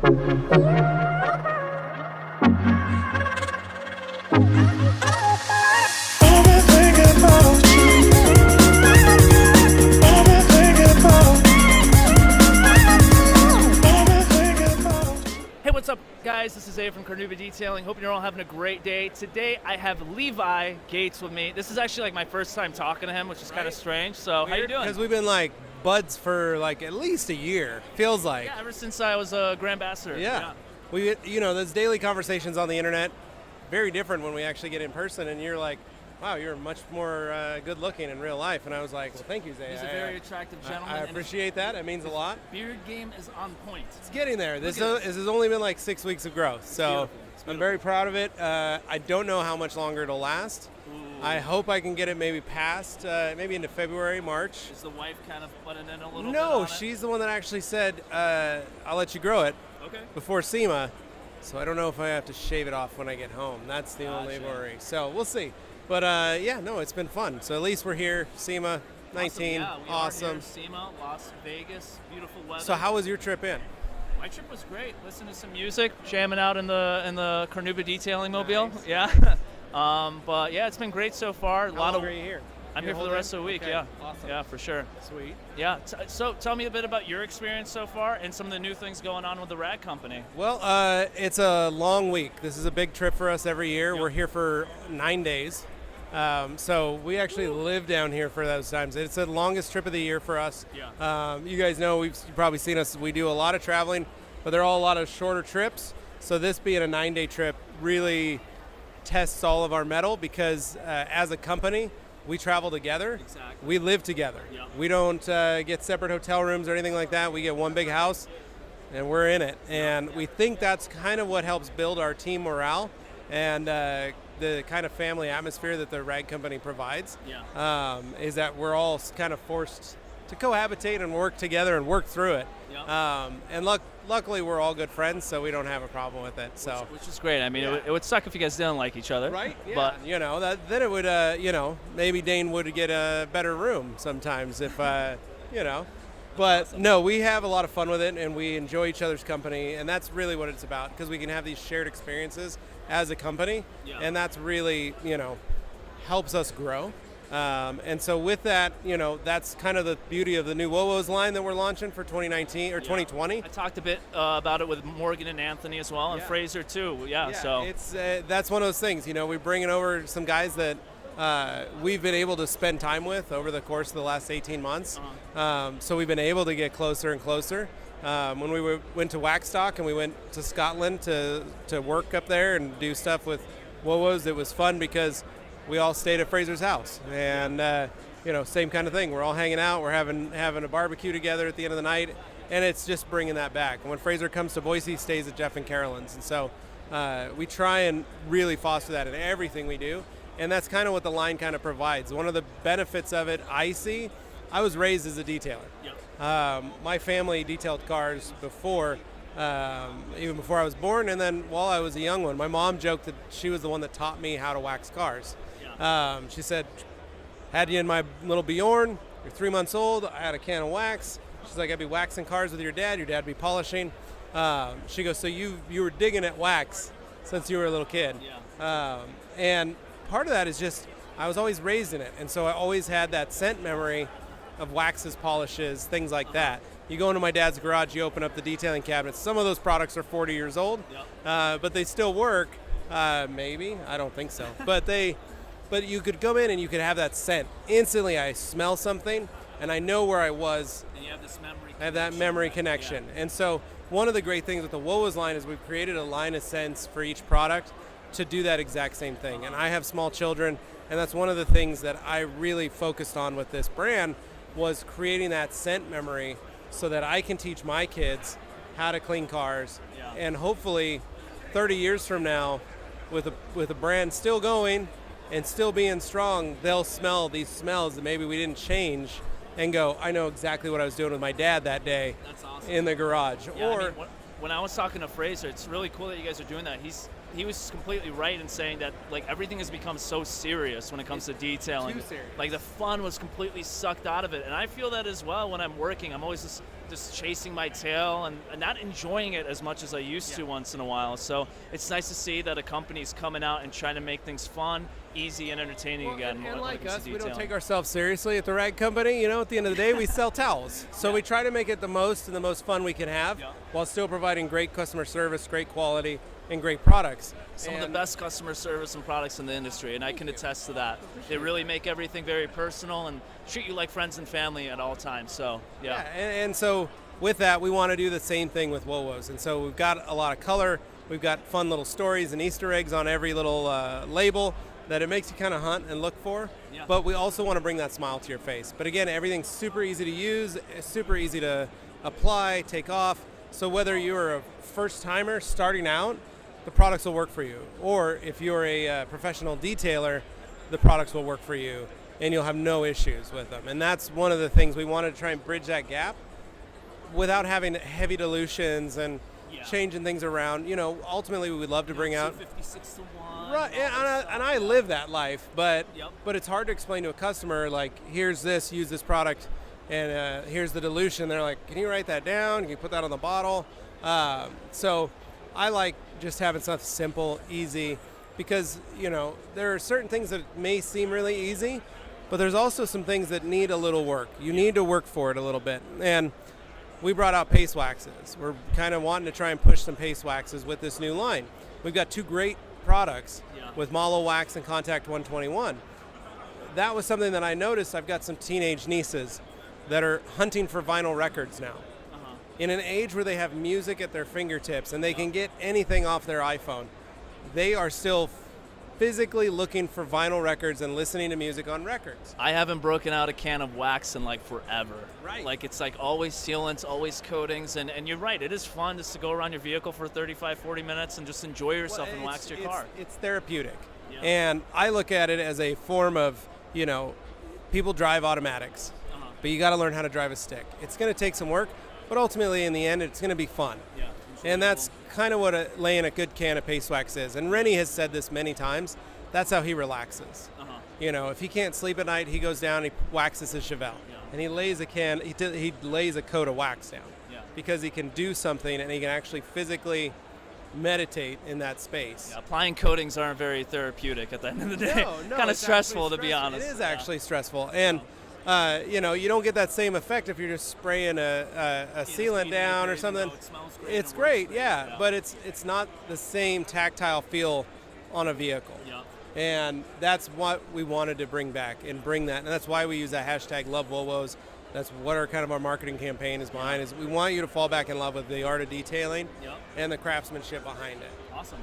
Hey, what's up, guys? This is Dave from CarNewba Detailing. Hope you're all having a great day. Today, I have Levi Gates with me. This is actually like my first time talking to him, which is kind of strange. So, how you doing? Because we've been like buds for like at least a year, feels like. Yeah, ever since I was a Grand Ambassador. Yeah. We, there's daily conversations on the internet. Very different when we actually get in person, and you're like, wow, you're much more good looking in real life. And I was like, well, thank you, Zay. He's a very attractive gentleman. I appreciate that. It means a lot. Beard game is on point. It's getting there. This has only been like 6 weeks of growth. So I'm very proud of it. I don't know how much longer it'll last. Ooh. I hope I can get it maybe past, maybe into February, March. Is the wife kind of butting in a little bit No, on it? she's the one that actually said, I'll let you grow it before SEMA. So I don't know if I have to shave it off when I get home. That's the only worry. So we'll see. But it's been fun. So at least we're here, SEMA 19, awesome. Are here, SEMA, Las Vegas, beautiful weather. So how was your trip in? My trip was great. Listening to some music, jamming out in the CarNewba Detailing mobile. Nice. Yeah. But yeah, it's been great so far. How long are you here? I'm here for the rest of the week. Okay. Yeah. Awesome. Yeah, for sure. Sweet. Yeah. So tell me a bit about your experience so far and some of the new things going on with the rag company. Well, it's a long week. This is a big trip for us every year. Yep. We're here for 9 days. So we actually live down here for those times. It's the longest trip of the year for us. Yeah. You guys know, you've probably seen us. We do a lot of traveling, but they're all a lot of shorter trips. So this being a 9-day trip really tests all of our mettle because as a company, we travel together. Exactly. We live together. Yeah. We don't get separate hotel rooms or anything like that. We get one big house and we're in it. And we think that's kind of what helps build our team morale and the kind of family atmosphere that the rag company provides. Yeah. Is that we're all kind of forced to cohabitate and work together and work through it. Yeah. And luckily we're all good friends, so we don't have a problem with it. So which is great. I mean, it would suck if you guys didn't like each other. Right? Yeah. But Then it would, maybe Dane would get a better room sometimes if, But no, we have a lot of fun with it, and we enjoy each other's company, and that's really what it's about, because we can have these shared experiences as a company, and that's really, helps us grow. And so with that, that's kind of the beauty of the new WOWOs line that we're launching for 2019 or 2020. I talked a bit about it with Morgan and Anthony as well, and Fraser too. Yeah. So it's that's one of those things. We're bringing over some guys that we've been able to spend time with over the course of the last 18 months. So we've been able to get closer and closer. When we went to Waxstock and we went to Scotland to work up there and do stuff with WOWOs, it was fun because we all stayed at Fraser's house, and same kind of thing. We're all hanging out. We're having a barbecue together at the end of the night, and it's just bringing that back. And when Fraser comes to Boise, he stays at Jeff and Carolyn's, and so we try and really foster that in everything we do, and that's kind of what the line kind of provides. One of the benefits of it I see, I was raised as a detailer. My family detailed cars before. Even before I was born, and then while I was a young one, my mom joked that she was the one that taught me how to wax cars. She said, had you in my little Bjorn, you're 3 months old, I had a can of wax. She's like, I'd be waxing cars with your dad would be polishing. She goes, so you were digging at wax since you were a little kid. And part of that is just, I was always raised in it, and so I always had that scent memory of waxes, polishes, things like that. You go into my dad's garage, you open up the detailing cabinets. Some of those products are 40 years old, but they still work. Maybe, I don't think so. But you could come in and you could have that scent. Instantly, I smell something, and I know where I was. And you have this memory. I have that memory connection. And so one of the great things with the WOWOs line is we've created a line of scents for each product to do that exact same thing. And I have small children, and that's one of the things that I really focused on with this brand was creating that scent memory so that I can teach my kids how to clean cars. And hopefully 30 years from now, with a brand still going and still being strong, they'll smell these smells that maybe we didn't change and go, I know exactly what I was doing with my dad that day. That's awesome. In the garage. Yeah, when I was talking to Fraser, it's really cool that you guys are doing that. He was completely right in saying that everything has become so serious when it comes to detailing. Too serious. The fun was completely sucked out of it, and I feel that as well when I'm working. I'm always just just chasing my tail and not enjoying it as much as I used to once in a while. So it's nice to see that a company's coming out and trying to make things fun, easy, and entertaining again. And like us, we don't take ourselves seriously at the Rag Company. At the end of the day, we sell towels. So we try to make it the most fun we can have while still providing great customer service, great quality, and great products. Some of the best customer service and products in the industry, and I can attest to that. They really make everything very personal and treat you like friends and family at all times. So, and so with that, we want to do the same thing with Wowos. And so we've got a lot of color. We've got fun little stories and Easter eggs on every little label that it makes you kind of hunt and look for. Yeah. But we also want to bring that smile to your face. But again, everything's super easy to use, super easy to apply, take off. So whether you're a first timer starting out, the products will work for you. Or if you're a professional detailer, the products will work for you and you'll have no issues with them. And that's one of the things we wanted to try and bridge that gap without having heavy dilutions and changing things around. Ultimately we would love to bring out 56 to 1. Right, and I live that life, but it's hard to explain to a customer, like, here's this, use this product, and here's the dilution. They're like, can you write that down? Can you put that on the bottle? So I like just having stuff simple, easy, because, there are certain things that may seem really easy, but there's also some things that need a little work. You need to work for it a little bit. And we brought out paste waxes. We're kind of wanting to try and push some paste waxes with this new line. We've got two great products with Malo Wax and Contact 121. That was something that I noticed. I've got some teenage nieces that are hunting for vinyl records now. In an age where they have music at their fingertips and they can get anything off their iPhone, they are still physically looking for vinyl records and listening to music on records. I haven't broken out a can of wax in like forever. Right. Like it's like always sealants, always coatings, and you're right, it is fun just to go around your vehicle for 35, 40 minutes and just enjoy yourself and wax your car. It's therapeutic. Yeah. And I look at it as a form of, people drive automatics, but you got to learn how to drive a stick. It's going to take some work, but ultimately in the end, it's going to be fun. Yeah. And that's kind of what laying a good can of paste wax is. And Rennie has said this many times. That's how he relaxes. If he can't sleep at night, he goes down, he waxes his Chevelle. Yeah. And he lays he lays a coat of wax down. Yeah. Because he can do something and he can actually physically meditate in that space. Yeah, applying coatings aren't very therapeutic at the end of the day. No, kind of stressful, to be honest. It is actually stressful. And you don't get that same effect if you're just spraying a sealant down or something. It smells great. It's great, but it's not the same tactile feel on a vehicle. Yeah. And that's what we wanted to bring back and bring that. And that's why we use that hashtag #LoveWowos. That's what our marketing campaign is behind. Is we want you to fall back in love with the art of detailing and the craftsmanship behind it. Awesome.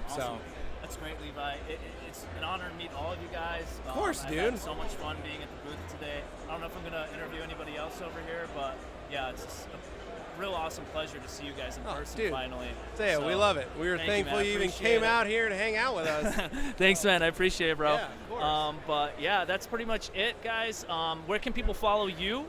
That's great, Levi. It's an honor to meet all of you guys. Of course, I've had so much fun being at the booth today. I don't know if I'm going to interview anybody else over here, but it's just a real awesome pleasure to see you guys in person finally. We love it. We were thankful you even came out here to hang out with us. Thanks, man. I appreciate it, bro. Yeah, of course. That's pretty much it, guys. Where can people follow you?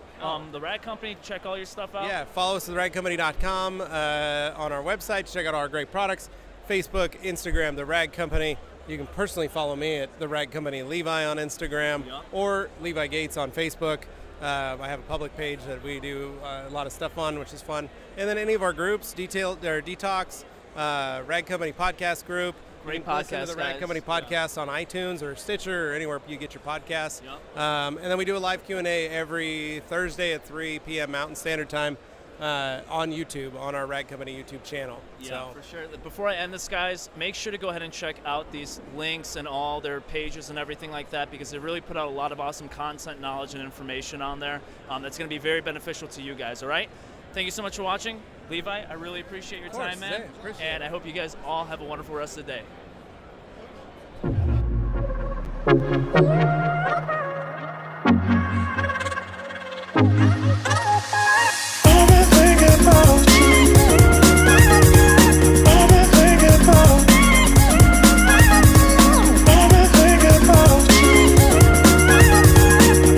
The Rag Company, check all your stuff out. Yeah, follow us at theragcompany.com on our website. Check out our great products. Facebook, Instagram, The Rag Company. You can personally follow me at The Rag Company Levi on Instagram or Levi Gates on Facebook. I have a public page that we do a lot of stuff on, which is fun. And then any of our groups, Detox, Rag Company Podcast Group. Great podcast, listen to the Rag Company Podcast on iTunes or Stitcher or anywhere you get your podcasts. And then we do a live Q&A every Thursday at 3 p.m. Mountain Standard Time. On YouTube, on our Rag Company YouTube channel. Yeah, for sure. Before I end this, guys, make sure to go ahead and check out these links and all their pages and everything like that, because they really put out a lot of awesome content, knowledge, and information on there that's going to be very beneficial to you guys, all right? Thank you so much for watching. Levi, I really appreciate your time, man. And I hope you guys all have a wonderful rest of the day.